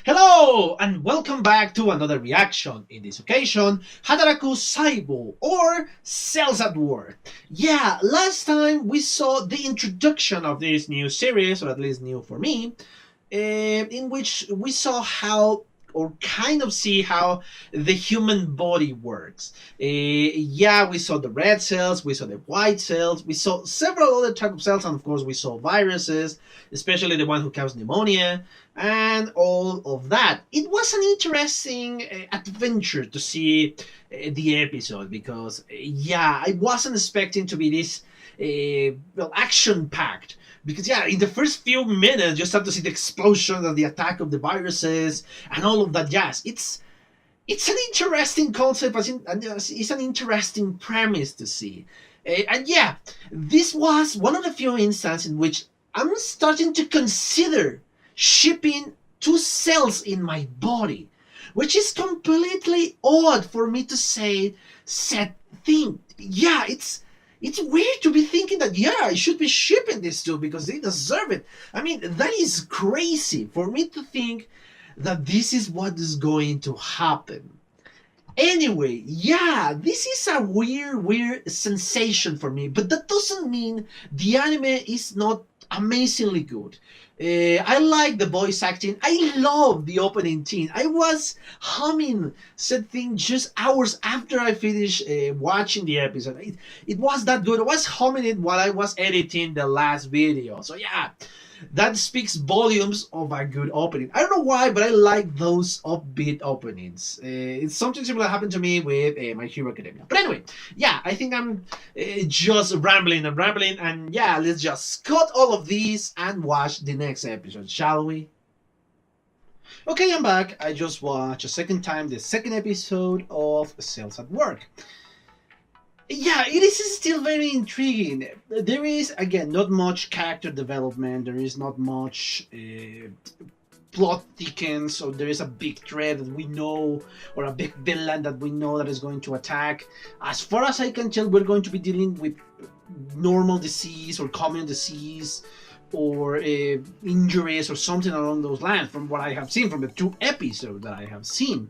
Hello and welcome back to another reaction. In this occasion, Hataraku Saibo or Cells at Work. Yeah, last time we saw the introduction of this new series, or at least new for me, in which we saw how or kind of see how the human body works. Yeah, we saw the red cells, we saw the white cells, we saw several other type of cells, and of course we saw viruses, especially the one who causes pneumonia, and all of that. It was an interesting adventure to see the episode because, yeah, I wasn't expecting to be this action packed because yeah, in the first few minutes you start to see the explosion and the attack of the viruses and all of that jazz. It's an interesting concept, and it's an interesting premise to see. And yeah, this was one of the few instances in which I'm starting to consider shipping two cells in my body, which is completely odd for me to say said thing. Yeah, it's weird to be thinking that yeah, I should be shipping these two because they deserve it. I mean, that is crazy for me to think that this is what is going to happen. Anyway, yeah, this is a weird sensation for me, but that doesn't mean the anime is not amazingly good. I like the voice acting. I love the opening theme. I was humming said thing just hours after I finished watching the episode. It was that good. I was humming it while I was editing the last video. So yeah, that speaks volumes of a good opening. I don't know why, but I like those upbeat openings. It's something similar happened to me with My Hero Academia. But anyway, yeah, I think I'm just rambling and rambling, and yeah, let's just cut all of these and watch the next episode, shall we? Okay, I'm back. I just watched a second time the second episode of Cells at Work. Yeah, it is still very intriguing. There is, again, not much character development. There is not much plot thickens, so there is a big threat that we know, or a big villain that we know that is going to attack. As far as I can tell, we're going to be dealing with normal disease or common disease or injuries or something along those lines from what I have seen from the two episodes that I have seen.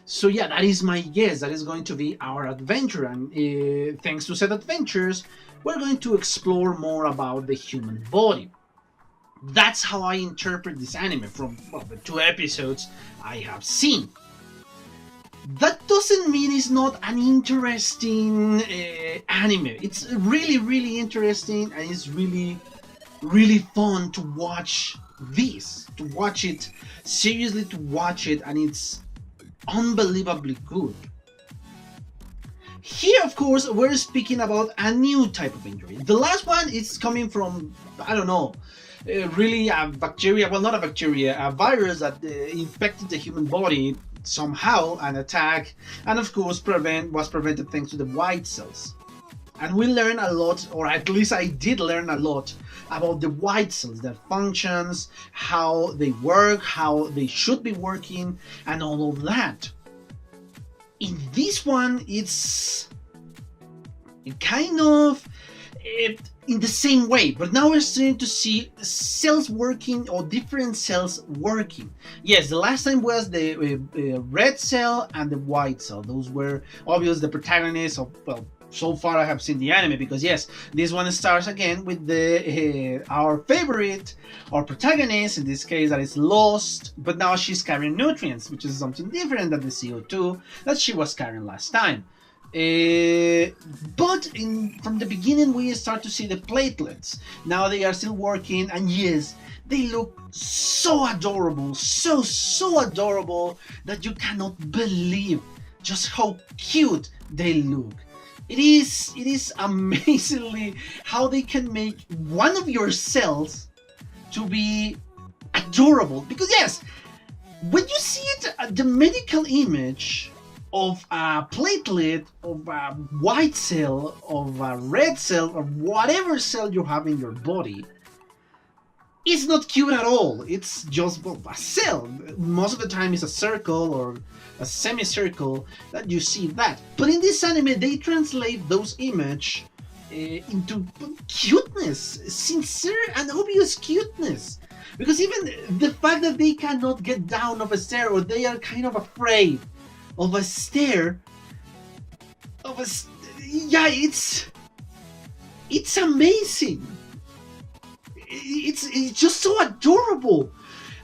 So yeah, that is my guess. That is going to be our adventure, and thanks to said adventures, we're going to explore more about the human body. That's how I interpret this anime from the two episodes I have seen. That doesn't mean it's not an interesting anime. It's really interesting, and it's really fun to watch this, to watch it seriously, to watch it, and it's unbelievably good. Here, of course, we're speaking about a new type of injury. The last one is coming from, I don't know, really a bacteria, well, not a bacteria, a virus that infected the human body somehow, an attack, and of course was prevented thanks to the white cells. And we learn a lot, or at least I did learn a lot about the white cells, their functions, how they work, how they should be working, and all of that. In this one, it's kind of in the same way, but now we're starting to see cells working, or different cells working. Yes, the last time was the red cell and the white cell. Those were obviously the protagonists of, well, so far I have seen the anime, because yes, this one starts again with the our favorite, our protagonist, in this case that is lost, but now she's carrying nutrients, which is something different than the CO2 that she was carrying last time. But from the beginning we start to see the platelets. Now they are still working, and yes, they look so adorable, so adorable that you cannot believe just how cute they look. It is amazingly how they can make one of your cells to be adorable. Because yes, when you see it, the medical image of a platelet, of a white cell, of a red cell, or whatever cell you have in your body, it's not cute at all. It's just, well, a cell. Most of the time it's a circle or a semicircle that you see that. But in this anime, they translate those images into cuteness, sincere and obvious cuteness. Because even the fact that they cannot get down of a stair, or they are kind of afraid of a stair, of a yeah, it's amazing. It's just so adorable.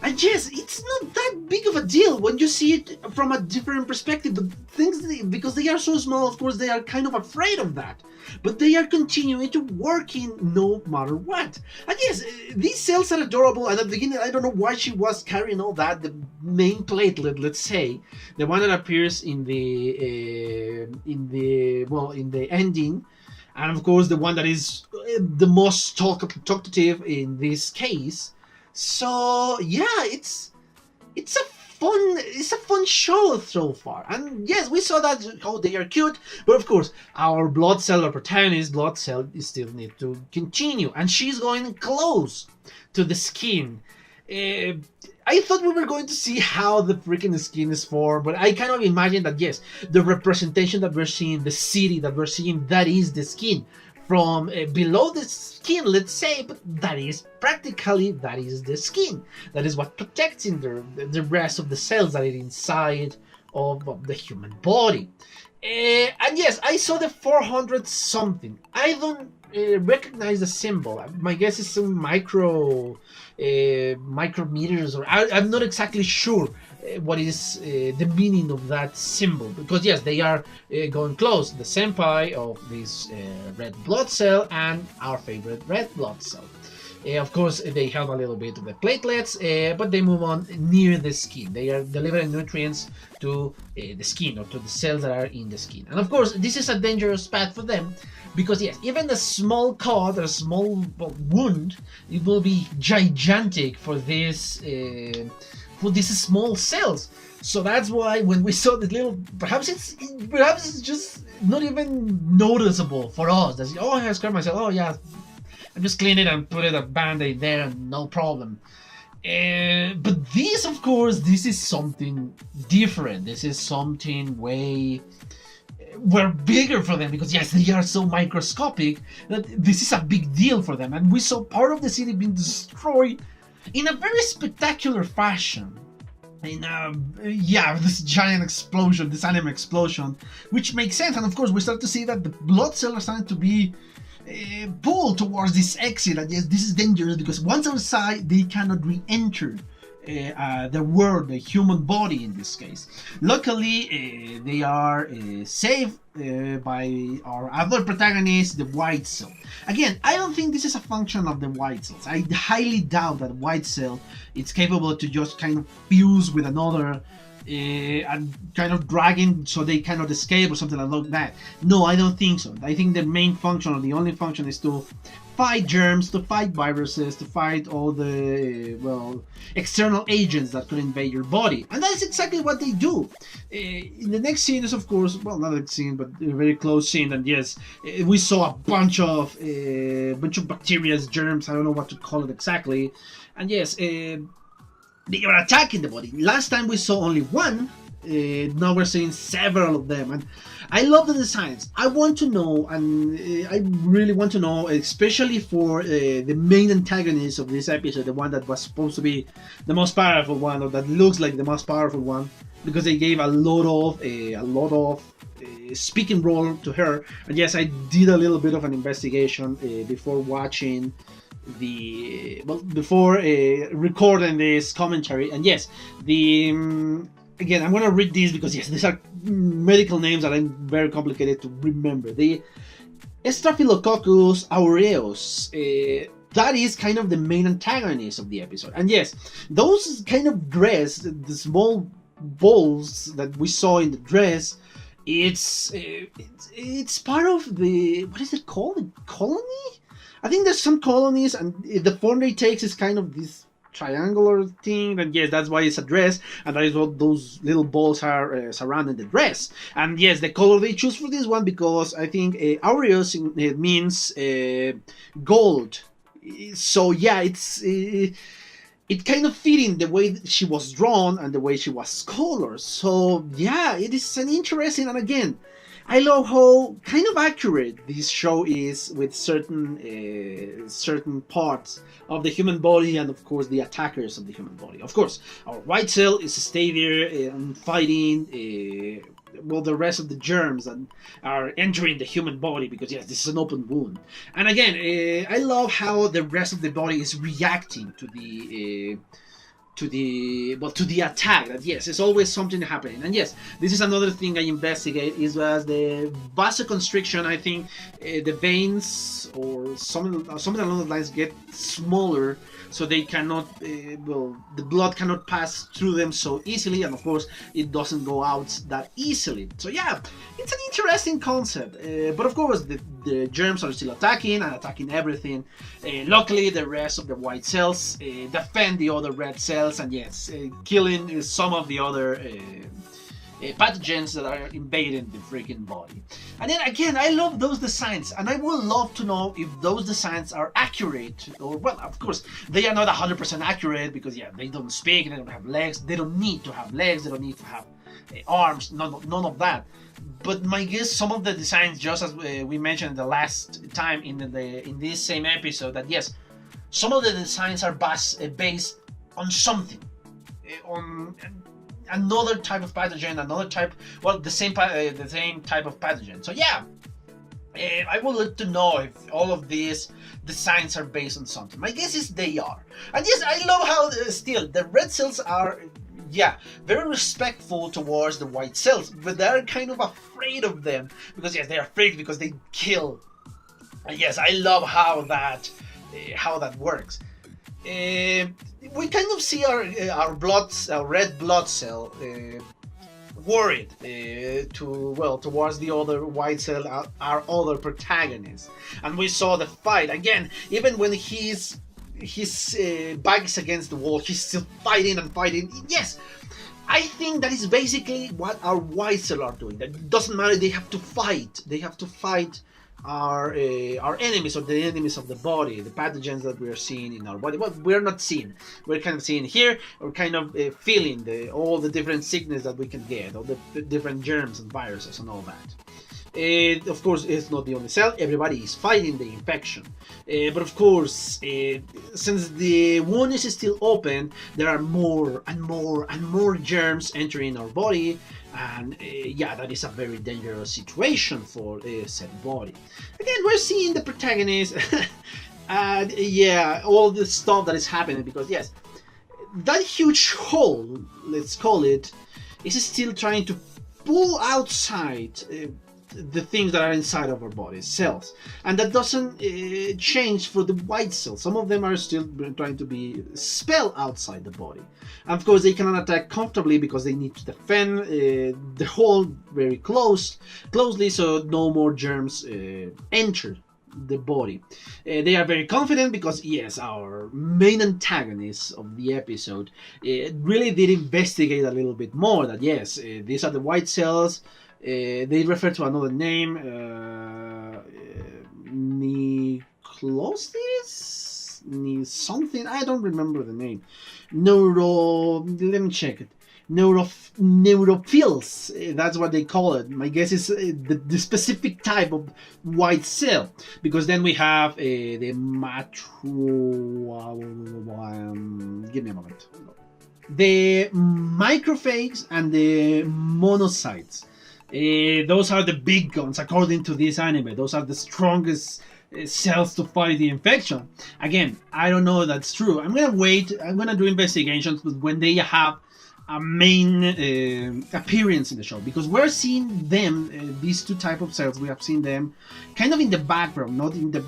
And yes, it's not that big of a deal when you see it from a different perspective. But things, because they are so small, of course, they are kind of afraid of that. But they are continuing to working no matter what. And yes, these cells are adorable. At the beginning, I don't know why she was carrying all that. The main platelet, let's say, the one that appears in the ending, and of course the one that is the most talkative in this case. So yeah, it's a fun show so far. And yes, we saw that how they are cute, but of course our blood cell, or protagonist blood cell, still need to continue, and she's going close to the skin. uh, I thought we were going to see how the freaking skin is formed, but I kind of imagine that yes, the representation that we're seeing, the city that we're seeing, that is the skin. From below the skin, let's say, but that is the skin. That is what protects in the rest of the cells that are inside of the human body. And yes, I saw the 400 something. I don't recognize the symbol. My guess is some micrometers, or I'm not exactly sure what is the meaning of that symbol, because yes, they are going close. The senpai of this red blood cell and our favorite red blood cell. Of course, they have a little bit of the platelets, but they move on near the skin. They are delivering nutrients to the skin, or to the cells that are in the skin. And of course, this is a dangerous path for them, because yes, even a small cut or a small wound, it will be gigantic for these small cells. So that's why when we saw this little, perhaps it's just not even noticeable for us. That's, oh, I scared myself. Oh yeah, I just clean it and put a band-aid there and no problem. But this, of course, this is something different. This is something way bigger for them, because yes, they are so microscopic that this is a big deal for them. And we saw part of the city being destroyed in a very spectacular fashion. This giant explosion, this anime explosion, which makes sense. And of course, we start to see that the blood cells are starting to be pulled towards this exit. And yes, this is dangerous, because once outside, they cannot re-enter the world, the human body in this case. Luckily, they are saved by our other protagonist, the white cell. Again, I don't think this is a function of the white cells. I highly doubt that white cell is capable to just kind of fuse with another and kind of dragging so they cannot escape or something like that. No, I don't think so. I think the main function, or the only function, is to fight germs, to fight viruses, to fight all the external agents that could invade your body. And that is exactly what they do. In the next scene is, of course, well, not a scene, but a very close scene. And yes, we saw a bunch of bacteria, germs, I don't know what to call it exactly. And yes, they are attacking the body. Last time we saw only one. Now we're seeing several of them, and I love the designs. I want to know, and I really want to know, especially for the main antagonist of this episode, the one that was supposed to be the most powerful one, or that looks like the most powerful one, because they gave a lot of speaking role to her. And yes, I did a little bit of an investigation before watching before recording this commentary. And yes, again, I'm going to read these because, yes, these are medical names that are very complicated to remember. The Staphylococcus aureus, that is kind of the main antagonist of the episode. And yes, those kind of dress, the small balls that we saw in the dress, it's part of the, what is it called? The colony? I think there's some colonies, and the form they takes is kind of this triangular thing, and yes, that's why it's a dress, and that is what those little balls are surrounding the dress. And yes, the color they choose for this one, because I think aureus means gold. So yeah, it kind of fitting the way she was drawn and the way she was colored. So yeah, it is an interesting, and again, I love how kind of accurate this show is with certain parts of the human body, and of course the attackers of the human body. Of course, our white cell is stay there and fighting. Well, the rest of the germs that are entering the human body, because yes, this is an open wound. And again, I love how the rest of the body is reacting to the attack. That yes, it's always something happening. And yes, this is another thing I investigate, is as the vasoconstriction. I think the veins or something along those lines get smaller, so they cannot the blood cannot pass through them so easily, and of course it doesn't go out that easily. So yeah, it's an interesting concept, but of course the germs are still attacking and attacking everything. Luckily the rest of the white cells defend the other red cells, and yes, killing some of the other pathogens that are invading the freaking body. And then again, I love those designs, and I would love to know if those designs are accurate, or well, of course they are not 100% accurate, because yeah, they don't speak, they don't have legs, they don't need to have legs, they don't need to have arms, none of that. But my guess, some of the designs, just as we mentioned the last time in this same episode, that yes, some of the designs are based on something, on another type of pathogen, another type, well, the same type of pathogen. So yeah, I would like to know if all of these designs are based on something. My guess is they are. And yes, I love how still the red cells are, yeah, very respectful towards the white cells, but they're kind of afraid of them, because yes, they're afraid because they kill. And yes, I love how that works. We kind of see our red blood cell worried towards the other white cell, our other protagonist, and we saw the fight again. Even when his back is against the wall, he's still fighting and fighting. Yes, I think that is basically what our white cell are doing. That it doesn't matter; they have to fight. They have to fight our enemies, or the enemies of the body, the pathogens that we are seeing in our body. Well, we're not seeing. We're kind of seeing here. We're kind of feeling all the different sickness that we can get, all the different germs and viruses and all that. Of course, it's not the only cell. Everybody is fighting the infection. But of course, since the wound is still open, there are more and more and more germs entering our body. And yeah, that is a very dangerous situation for said body. Again, we're seeing the protagonist and yeah, all the stuff that is happening, because yes, that huge hole, let's call it, is still trying to pull outside the things that are inside of our body, cells, and that doesn't change for the white cells. Some of them are still trying to be expelled outside the body, and of course they cannot attack comfortably because they need to defend the hole very closely, so no more germs enter the body. They are very confident because yes, our main antagonist of the episode really did investigate a little bit more, that yes, these are the white cells. They refer to another name, something, I don't remember the name. Let me check it. Neurophils, that's what they call it. My guess is the specific type of white cell, because then we have the give me a moment. The macrophages and the monocytes. Those are the big guns, according to this anime. Those are the strongest cells to fight the infection. Again, I don't know if that's true. I'm gonna wait. I'm gonna do investigations when they have a main appearance in the show, because we're seeing them, these two type of cells. We have seen them kind of in the background, not in the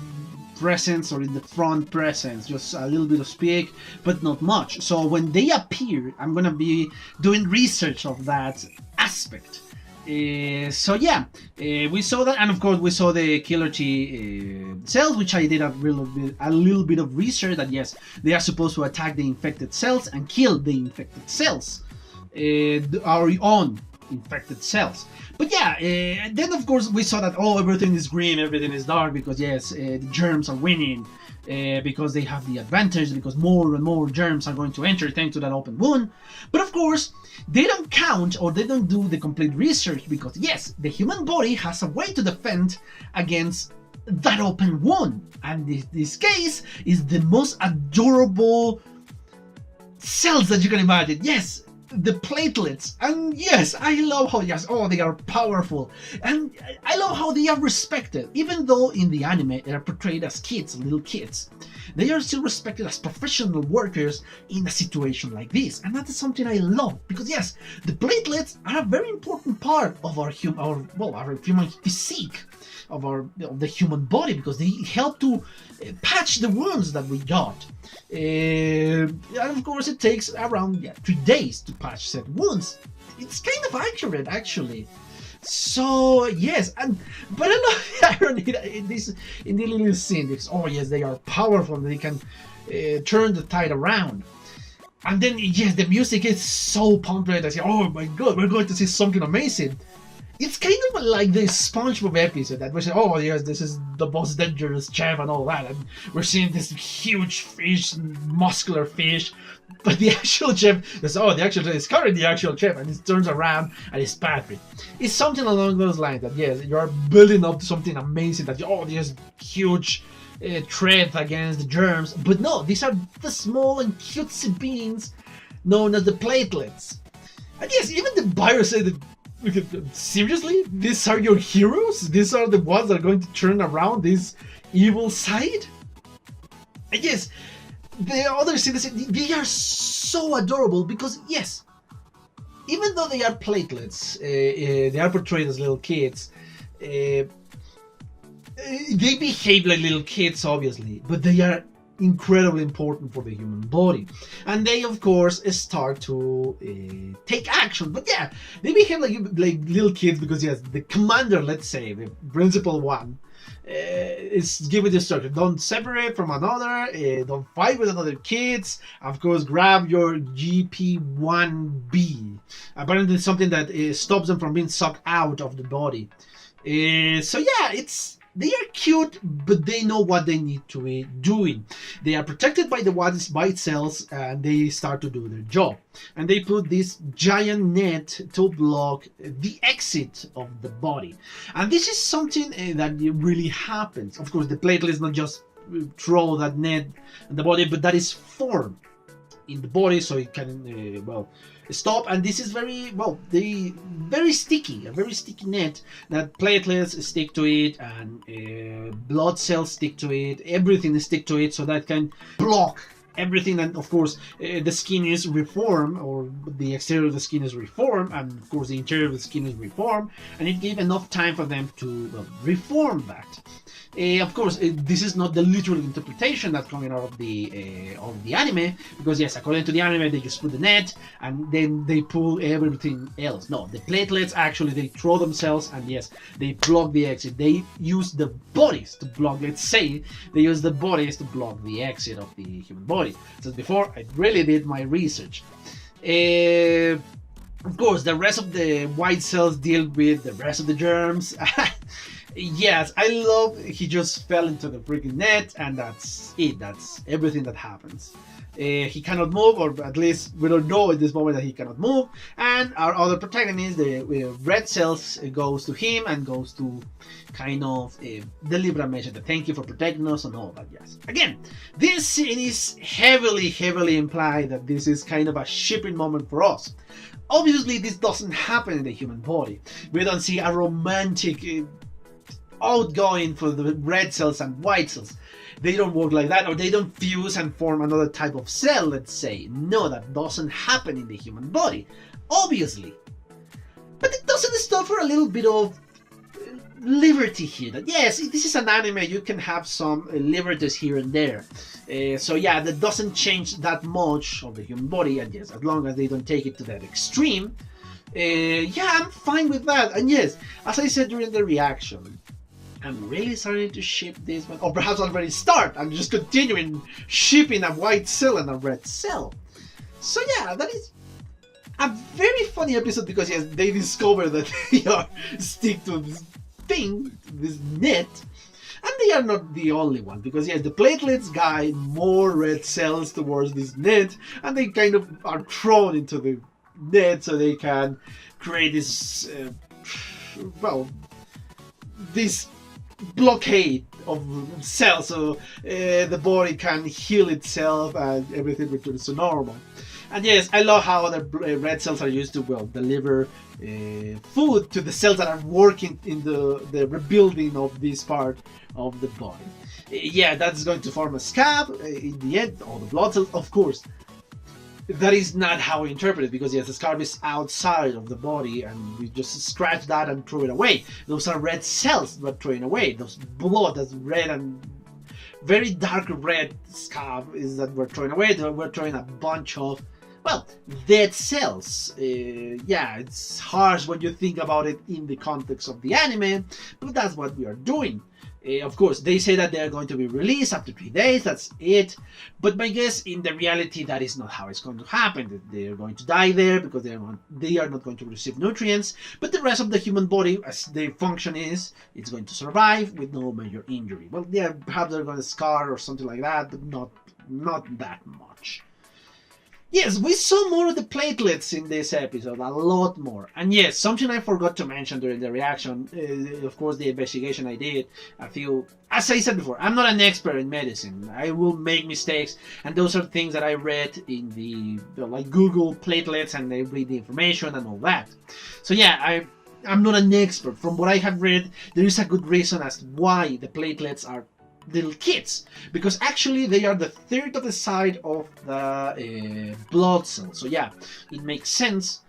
presence or in the front presence, just a little bit of speak, but not much. So when they appear, I'm gonna be doing research of that aspect. So yeah, we saw that, and of course we saw the killer T cells, which I did a little bit of research, that yes, they are supposed to attack the infected cells and kill the infected cells, our own infected cells. But yeah, then of course we saw that everything is green, everything is dark, because yes, the germs are winning, because they have the advantage, because more and more germs are going to enter thanks to that open wound. But of course, they don't count, or they don't do the complete research, because yes, the human body has a way to defend against that open wound, and this case is the most adorable cells that you can imagine. Yes, the platelets. And yes, I love how they are powerful, and I love how they are respected. Even though in the anime they are portrayed as kids, little kids, they are still respected as professional workers in a situation like this. And that is something I love, because yes, the platelets are a very important part of our human physique, of the human body, because they help to patch the wounds that we got. And of course, it takes around 3 days to patch said wounds. It's kind of accurate, actually. So yes, but I love the irony in this little scene. Because, yes, they are powerful. They can turn the tide around. And then yes, the music is so pumped. I say, oh my god, we're going to see something amazing. It's kind of like the SpongeBob episode that we say, oh yes, this is the most dangerous chef and all that, and we're seeing this huge fish, muscular fish, but the actual chef is, the actual chef is currently the actual chef, and he turns around and it's Patrick. It's something along those lines, that yes, you're building up to something amazing, that there's huge threat against the germs, but no, these are the small and cutesy beings known as the platelets. And yes, even the virus said that, seriously? These are your heroes? These are the ones that are going to turn around this evil side? And yes, the other citizens, they are so adorable, because yes, even though they are platelets, they are portrayed as little kids, they behave like little kids, obviously, but they are incredibly important for the human body, and they of course start to take action. But yeah, they behave like little kids, because yes, the commander, let's say the principal one, is given the instruction: don't separate from another, don't fight with other kids, of course grab your GP1B. Apparently it's something that stops them from being sucked out of the body. So yeah, they are cute, but they know what they need to be doing. They are protected by the white cells, and they start to do their job. And they put this giant net to block the exit of the body. And this is something that really happens. Of course, the platelets not just throw that net in the body, but that is formed in the body, so it can stop. And this is very sticky, a very sticky net that platelets stick to it, and blood cells stick to it, everything stick to it, so that can block everything. And of course the skin is reformed, or the exterior of the skin is reformed, and of course the interior of the skin is reformed, and it gave enough time for them to reform that. Of course, this is not the literal interpretation that's coming out of the anime, because yes, according to the anime, they just put the net and then they pull everything else. No, the platelets actually, they throw themselves, and yes, they block the exit. They use the bodies to block. Let's say they use the bodies to block the exit of the human body. So before, I really did my research. Of course, the rest of the white cells deal with the rest of the germs. Yes, I love he just fell into the freaking net, and that's it. That's everything that happens. He cannot move, or at least we don't know at this moment that he cannot move. And our other protagonist, the red cells, goes to him and goes to kind of deliver a message that thank you for protecting us and all that. Yes. Again, this scene is heavily implied that this is kind of a shipping moment for us. Obviously, this doesn't happen in the human body. We don't see a romantic outgoing for the red cells and white cells. They don't work like that, or they don't fuse and form another type of cell, let's say. No, that doesn't happen in the human body, obviously. But it doesn't stop for a little bit of liberty here. That yes, this is an anime, you can have some liberties here and there. So yeah, that doesn't change that much of the human body, and yes, as long as they don't take it to that extreme, yeah, I'm fine with that. And yes, as I said during the reaction, I'm really starting to ship this one, or perhaps already start. I'm just continuing shipping a white cell and a red cell. So yeah, that is A very funny episode because yes, they discover that they are stick to this thing, this net, and they are not the only one because yes, the platelets guide more red cells towards this net, and they kind of are thrown into the net so they can create this, this blockade of cells, so the body can heal itself and everything returns to normal. And yes, I love how the red cells are used to deliver food to the cells that are working in the rebuilding of this part of the body. Yeah, that's going to form a scab in the end, all the blood cells, of course. That is not how we interpret it because yes, the scab is outside of the body and we just scratch that and throw it away. Those are red cells that throwing away. Those blood, that's red and very dark red scab is that we're throwing away. We're throwing a bunch of, well, dead cells. Yeah, it's harsh when you think about it in the context of the anime, but that's what we are doing. Of course, they say that they are going to be released after 3 days, that's it. But my guess, in the reality, that is not how it's going to happen. They are going to die there because they are not going to receive nutrients. But the rest of the human body, as their function is, it's going to survive with no major injury. Well, yeah, perhaps they're going to scar or something like that, but not that much. Yes, we saw more of the platelets in this episode, a lot more. And yes, something I forgot to mention during the reaction, of course the investigation I did, as I said before, I'm not an expert in medicine. I will make mistakes, and those are things that I read in the like Google platelets, and I read the information and all that. So yeah, I'm not an expert. From what I have read, there is a good reason as to why the platelets are little kids, because actually they are the third of the size of the blood cell. So yeah, it makes sense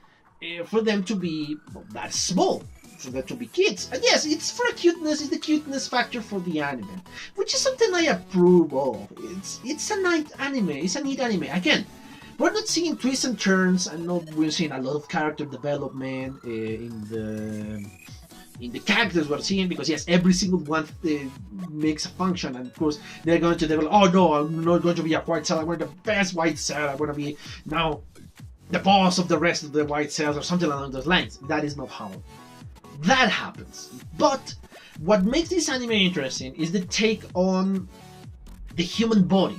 for them to be that small, for them to be kids. And yes, it's for cuteness, it's the cuteness factor for the anime, which is something I approve of. It's a neat anime, it's a neat anime. Again, we're not seeing twists and turns, and we're seeing a lot of character development in the characters we're seeing, because yes, every single one makes a function, and of course they're going to develop, oh no, I'm not going to be a white cell, I'm going to be the best white cell, I'm going to be now the boss of the rest of the white cells, or something along those lines. That is not how that happens. But what makes this anime interesting is the take on the human body,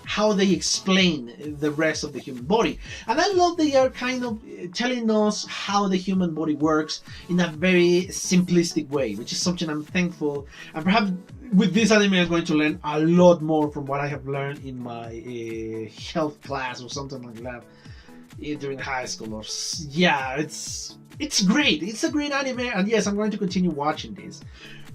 how they explain the rest of the human body. And I love they are kind of telling us how the human body works in a very simplistic way, which is something I'm thankful. And perhaps with this anime I'm going to learn a lot more from what I have learned in my health class or something like that during high school. Or yeah, it's great. It's a great anime, and yes, I'm going to continue watching this.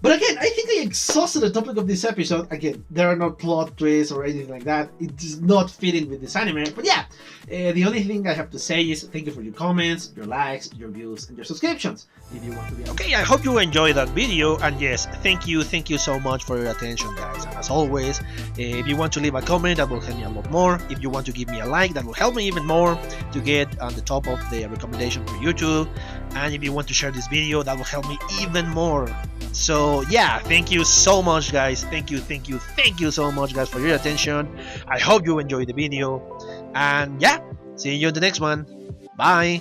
But again, I think I exhausted the topic of this episode. Again, there are no plot twists or anything like that. It does not fit in with this anime. But yeah, the only thing I have to say is thank you for your comments, your likes, your views, and your subscriptions. If you want to be okay, I hope you enjoyed that video. And yes, thank you so much for your attention, guys. And as always, if you want to leave a comment, that will help me a lot more. If you want to give me a like, that will help me even more to get on the top of the recommendation for YouTube. And if you want to share this video, that will help me even more. So yeah, thank you so much, guys. Thank you so much, guys, for your attention. I hope you enjoyed the video, and yeah, see you in the next one. Bye.